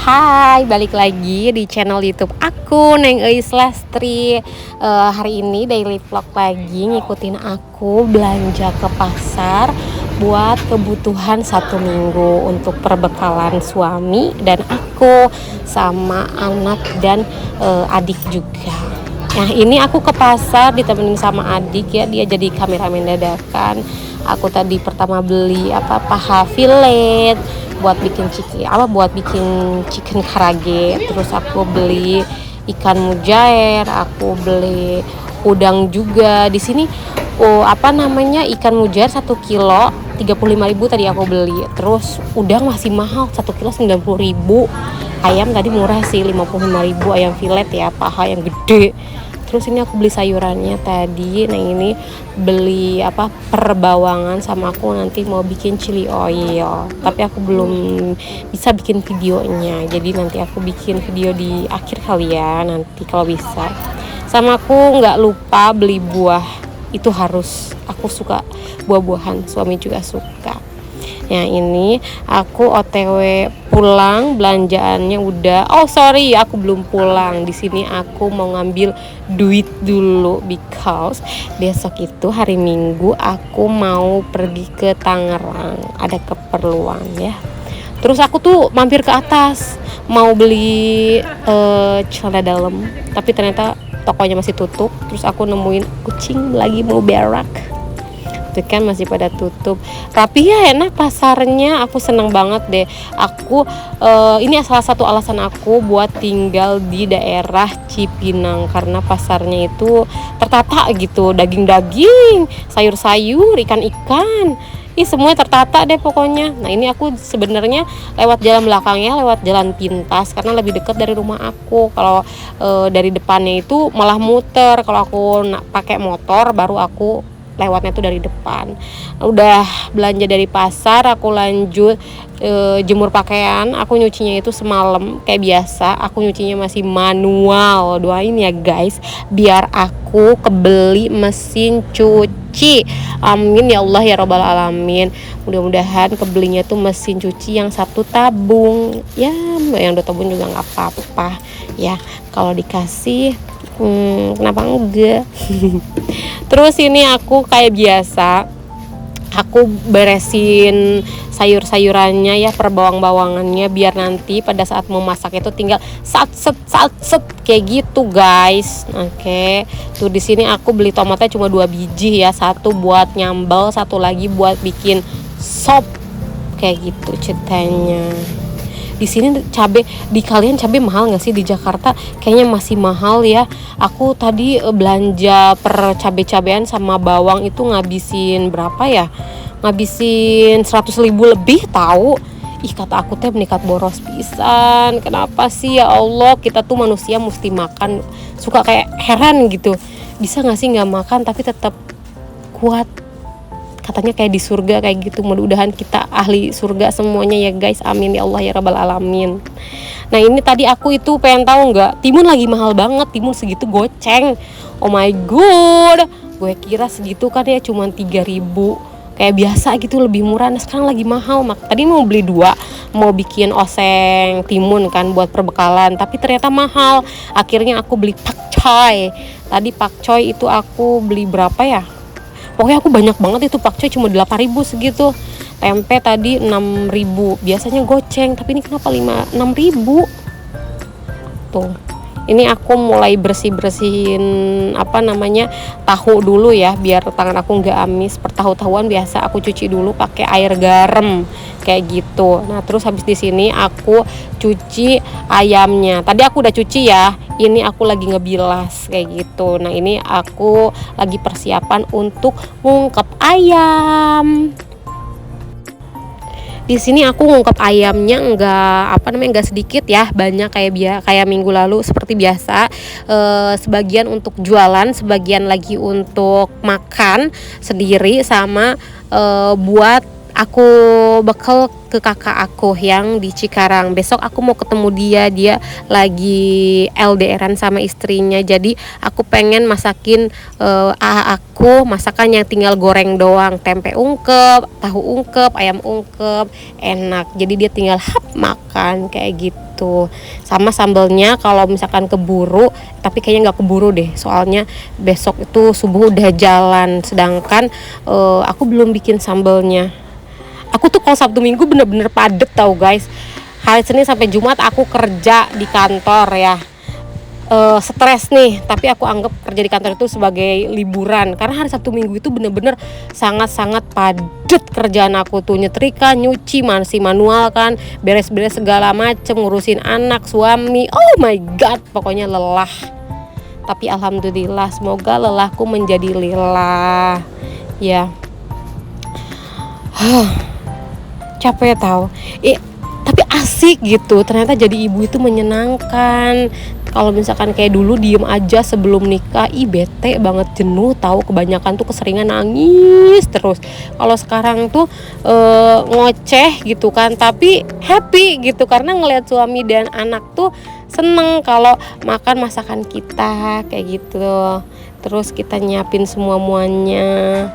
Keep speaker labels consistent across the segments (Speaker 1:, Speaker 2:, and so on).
Speaker 1: Hai, balik lagi di channel YouTube aku, Neng Eis Lestri. Hari ini daily vlog lagi, ngikutin aku belanja ke pasar buat kebutuhan 1 minggu untuk perbekalan suami dan aku sama anak dan adik juga. Nah, ini aku ke pasar ditemenin sama adik ya, dia jadi kameramen dadakan. Aku tadi pertama beli paha fillet buat bikin chicken karage, terus aku beli ikan mujair, aku beli udang juga di sini. Ikan mujair 1 kilo 35.000 tadi aku beli, terus udang masih mahal 1 kilo 90.000. Ayam tadi murah sih 55.000, ayam fillet ya, paha yang gede. Terus ini aku beli sayurannya tadi. Nah, ini beli perbawangan sama aku nanti mau bikin chili oil. Tapi aku belum bisa bikin videonya. Jadi nanti aku bikin video di akhir kali ya, nanti kalau bisa. Sama aku nggak lupa beli buah. Itu harus. Aku suka buah-buahan, suami juga suka. Nah, ini aku OTW pulang, belanjaannya udah. Oh sorry, aku belum pulang. Di sini aku mau ngambil duit dulu because besok itu hari Minggu aku mau pergi ke Tangerang, ada keperluan ya. Terus aku tuh mampir ke atas mau beli celana dalam, tapi ternyata tokonya masih tutup. Terus aku nemuin kucing lagi mau berak. Kan masih pada tutup, tapi ya enak pasarnya. Aku seneng banget deh. Aku ini salah satu alasan aku buat tinggal di daerah Cipinang, karena pasarnya itu tertata gitu, daging-daging, sayur-sayur, ikan-ikan, semua tertata deh pokoknya. Nah, ini aku sebenarnya lewat jalan belakangnya, lewat jalan pintas karena lebih dekat dari rumah aku. Kalau dari depannya itu malah muter. Kalau aku pakai motor baru aku lewatnya tuh dari depan. Udah belanja dari pasar, aku lanjut jemur pakaian. Aku nyucinya itu semalam kayak biasa. Aku nyucinya masih manual. Doain ya guys, biar aku kebeli mesin cuci. Amin ya Allah ya Rabbal Alamin. Mudah-mudahan kebelinya tuh mesin cuci yang 1 tabung. Ya, yang 2 tabung juga nggak apa-apa. Ya, kalau dikasih kenapa enggak. Terus ini aku kayak biasa, aku beresin sayur-sayurannya ya, perbawang-bawangannya, biar nanti pada saat mau masak itu tinggal set kayak gitu guys. Oke. Tuh di sini aku beli tomatnya cuma 2 biji ya, 1 buat nyambal, 1 lagi buat bikin sop kayak gitu ceritanya. Di sini cabe, di kalian cabe mahal nggak sih? Di Jakarta kayaknya masih mahal ya. Aku tadi belanja per cabe-cabean sama bawang itu ngabisin berapa ya? Ngabisin 100.000 lebih tahu. Ih, kata aku teh menikat boros pisan. Kenapa sih ya Allah, kita tuh manusia mesti makan. Suka kayak heran gitu. Bisa nggak sih nggak makan tapi tetap kuat? Katanya kayak di surga kayak gitu. Mudah-mudahan kita ahli surga semuanya ya guys, amin ya Allah ya Rabbal Alamin. Nah, ini tadi aku itu pengen tahu nggak, timun lagi mahal banget, timun segitu goceng. Oh my god, gue kira segitu kan ya cuma 3.000 kayak biasa gitu, lebih murah. Nah, sekarang lagi mahal. Tadi mau beli 2, mau bikin oseng timun kan buat perbekalan, tapi ternyata mahal. Akhirnya aku beli pakcoy. Tadi pakcoy itu aku beli berapa ya? Pokoknya aku banyak banget itu pakcoy, cuma 8.000 segitu. Tempe tadi 6.000. Biasanya goceng, tapi ini kenapa 6.000? Tuh. Ini aku mulai bersihin tahu dulu ya, biar tangan aku nggak amis. Tahuan biasa aku cuci dulu pakai air garam kayak gitu. Nah, terus habis di sini aku cuci ayamnya. Tadi aku udah cuci ya. Ini aku lagi ngebilas kayak gitu. Nah, ini aku lagi persiapan untuk ngungkep ayam. Di sini aku ngungkep ayamnya enggak sedikit ya, banyak kayak minggu lalu seperti biasa. Sebagian untuk jualan, sebagian lagi untuk makan sendiri sama buat aku bekal ke kakak aku yang di Cikarang. Besok aku mau ketemu dia lagi LDRan sama istrinya. Jadi aku pengen masakin aku masakan yang tinggal goreng doang, tempe ungkep, tahu ungkep, ayam ungkep, enak. Jadi dia tinggal makan kayak gitu. Sama sambelnya kalau misalkan keburu, tapi kayaknya nggak keburu deh, soalnya besok itu subuh udah jalan. Sedangkan aku belum bikin sambelnya. Aku tuh kalau Sabtu Minggu bener-bener padet tau guys. Hari Senin sampai Jumat aku kerja di kantor ya. Stres nih, tapi aku anggap kerja di kantor itu sebagai liburan karena hari Sabtu Minggu itu bener-bener sangat-sangat padet kerjaan aku tuh, nyetrika, nyuci, masih manual kan, beres-beres segala macem, ngurusin anak, suami, oh my god, pokoknya lelah. Tapi alhamdulillah, semoga lelahku menjadi lillah ya. Capek tau, tapi asik gitu, ternyata jadi ibu itu menyenangkan. Kalau misalkan kayak dulu diem aja sebelum nikah, bete banget, jenuh tahu, kebanyakan tuh keseringan nangis terus. Kalau sekarang tuh ngoceh gitu kan, tapi happy gitu karena ngelihat suami dan anak tuh seneng kalau makan masakan kita kayak gitu. Terus kita nyiapin semua-muanya.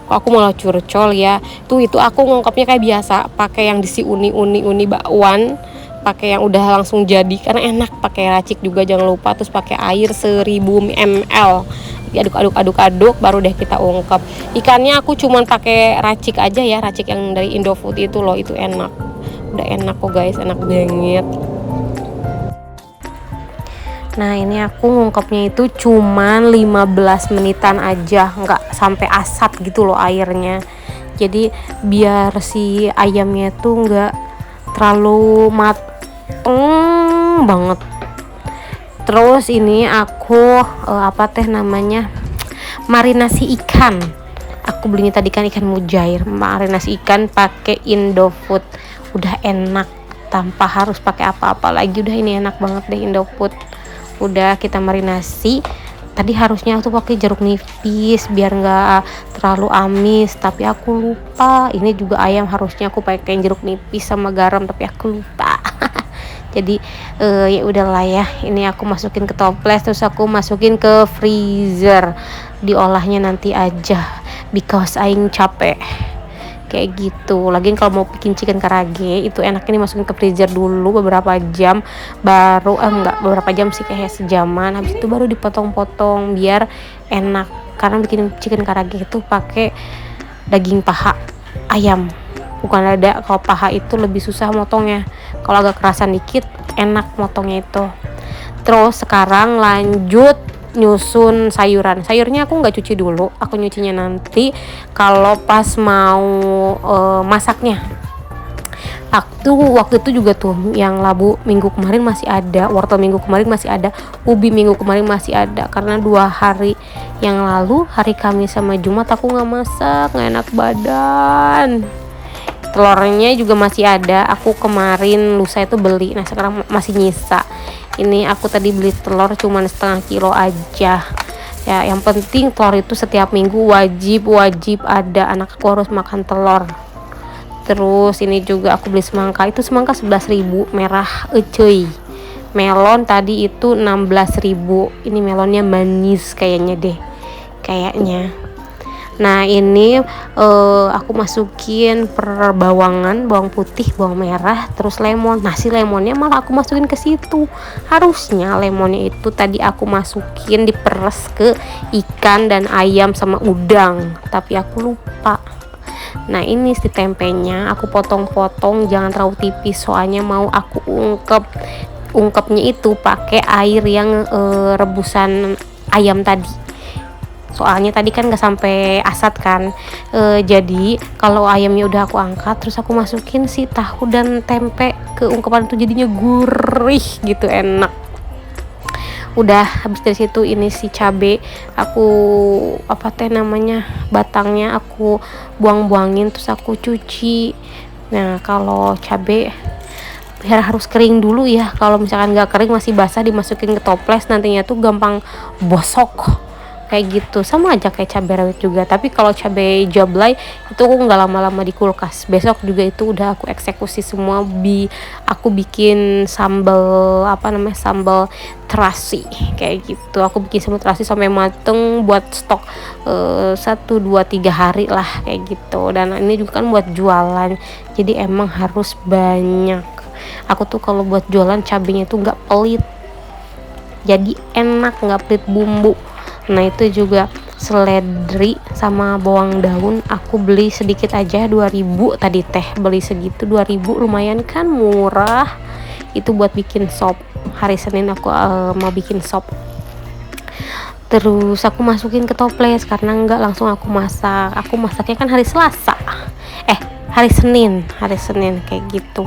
Speaker 1: Aku malah curcol ya. Itu aku ngungkapnya kayak biasa, pakai yang disi uni bakwan, pakai yang udah langsung jadi karena enak, pakai racik juga jangan lupa, terus pakai air 1000 ml. Aduk baru deh kita ungkep. Ikannya aku cuman pakai racik aja ya, racik yang dari Indofood itu loh, itu enak. Udah enak kok guys, enak banget. Nah ini aku ngungkepnya itu cuman 15 menitan aja, nggak sampai asat gitu loh airnya. Jadi biar si ayamnya tuh nggak terlalu mateng banget. Terus ini aku marinasi ikan. Aku belinya tadi kan ikan mujair, marinasi ikan pakai Indofood. Udah enak tanpa harus pakai apa-apa lagi. Udah ini enak banget deh Indofood. Udah kita marinasi. Tadi harusnya aku pakai jeruk nipis biar nggak terlalu amis, tapi aku lupa. Ini juga ayam harusnya aku pakai jeruk nipis sama garam, tapi aku lupa. Jadi ya udahlah ya. Ini aku masukin ke toples, terus aku masukin ke freezer. Diolahnya nanti aja, because aing capek. Kayak gitu. Lagian kalau mau bikin chicken karage itu enaknya dimasukin ke freezer dulu beberapa jam, baru enggak beberapa jam sih, kayak sejaman, habis itu baru dipotong-potong biar enak. Karena bikin chicken karage itu pakai daging paha ayam, bukan dada. Kalau paha itu lebih susah motongnya, kalau agak kerasan dikit enak motongnya itu. Terus sekarang lanjut nyusun sayurnya. Aku nggak cuci dulu, aku nyucinya nanti kalau pas mau masaknya. Waktu itu juga tuh yang labu minggu kemarin masih ada, wortel minggu kemarin masih ada, ubi minggu kemarin masih ada, karena 2 hari yang lalu hari Kamis sama Jumat aku nggak masak, nggak enak badan. Telurnya juga masih ada, aku kemarin lusa itu beli, nah sekarang masih nyisa. Ini aku tadi beli telur cuman setengah kilo aja ya. Yang penting telur itu setiap minggu wajib ada, anak aku harus makan telur. Terus ini juga aku beli semangka, itu semangka 11.000 merah cuy. Melon tadi itu 16.000. Ini melonnya manis kayaknya. Nah ini aku masukin per bawang putih, bawang merah, terus lemon. Nasi lemonnya malah aku masukin ke situ. Harusnya lemonnya itu tadi aku masukin diperes ke ikan dan ayam sama udang, tapi aku lupa. Nah ini si tempenya aku potong-potong, jangan terlalu tipis soalnya mau aku ungkepnya itu pakai air yang rebusan ayam tadi. Soalnya tadi kan gak sampai asat kan. Jadi kalau ayamnya udah aku angkat, terus aku masukin si tahu dan tempe ke ungkepan itu, jadinya gurih gitu, enak. Udah habis dari situ ini si cabe aku batangnya aku buang-buangin, terus aku cuci. Nah kalau cabe biar harus kering dulu ya, kalau misalkan gak kering masih basah dimasukin ke toples nantinya tuh gampang bosok kayak gitu. Sama aja kayak cabai rawit juga, tapi kalau cabai jablay itu aku nggak lama-lama di kulkas, besok juga itu udah aku eksekusi semua. Aku bikin sambal apa namanya, sambal terasi kayak gitu. Aku bikin sambal terasi sampai mateng buat stok 1 2 3 hari lah kayak gitu. Dan ini juga kan buat jualan, jadi emang harus banyak. Aku tuh kalau buat jualan cabenya itu nggak pelit, jadi enak, nggak pelit bumbu. Nah itu juga seledri sama bawang daun aku beli sedikit aja 2.000 tadi teh, beli segitu 2.000, lumayan kan, murah. Itu buat bikin sop. Hari Senin aku mau bikin sop. Terus aku masukin ke toples karena enggak langsung aku masak. Aku masaknya kan hari Selasa. Hari Senin kayak gitu.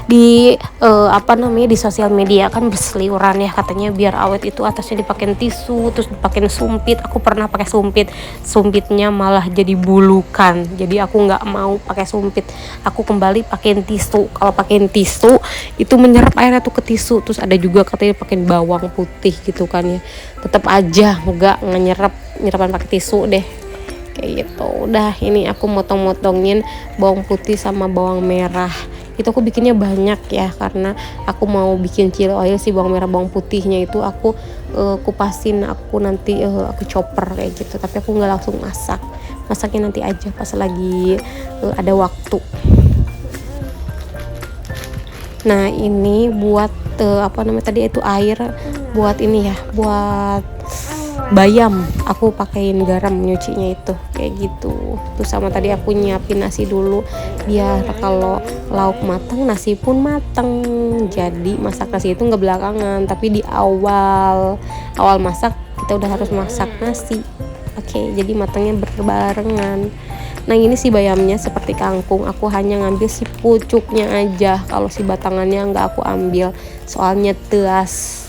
Speaker 1: Di apa namanya, di sosial media kan berseliweran ya, katanya biar awet itu atasnya dipakein tisu terus dipakein sumpit. Aku pernah pakai sumpitnya malah jadi bulukan, jadi aku nggak mau pakai sumpit, aku kembali pakein tisu. Kalau pakein tisu itu menyerap airnya tuh ke tisu. Terus ada juga katanya pakein bawang putih gitu kan ya, tetap aja nggak nyerapan pakai tisu deh kayak gitu. Udah, ini aku motong-motongin bawang putih sama bawang merah. Itu aku bikinnya banyak ya, karena aku mau bikin chili oil sih. Bawang merah bawang putihnya itu aku kupasin, aku nanti aku chopper kayak gitu. Tapi aku nggak langsung masaknya nanti aja pas lagi ada waktu. Nah ini buat apa namanya tadi itu air buat ini ya, buat bayam. Aku pakein garam nyucinya itu kayak gitu. Terus sama tadi aku nyiapin nasi dulu biar kalau lauk matang nasi pun matang. Jadi masak nasi itu nggak belakangan, tapi di awal masak kita udah harus masak nasi. Oke, jadi matangnya berbarengan. Nah ini si bayamnya seperti kangkung, aku hanya ngambil si pucuknya aja. Kalau si batangannya nggak aku ambil, soalnya teas.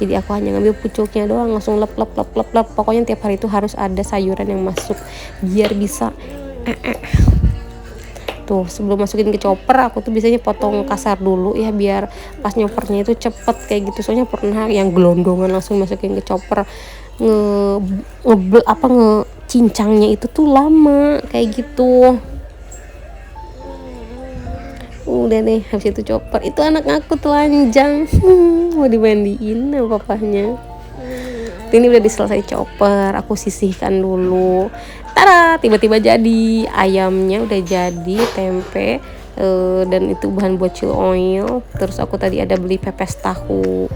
Speaker 1: Jadi aku hanya ngambil pucuknya doang, langsung lep. Pokoknya tiap hari itu harus ada sayuran yang masuk biar bisa tuh. Sebelum masukin ke chopper aku tuh biasanya potong kasar dulu ya, biar pas nyopernya itu cepet kayak gitu. Soalnya pernah yang gelondongan langsung masukin ke chopper, ngecincangnya itu tuh lama kayak gitu. Udah deh, habis itu chopper itu anak aku telanjang mau dimandiin sama papahnya. Ini udah diselesai chopper, aku sisihkan dulu. Tada, tiba-tiba jadi ayamnya, udah jadi tempe dan itu bahan buat chili oil. Terus aku tadi ada beli pepes tahu.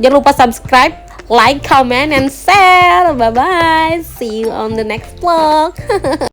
Speaker 1: Jangan lupa subscribe, like, comment, and share. Bye bye, see you on the next vlog.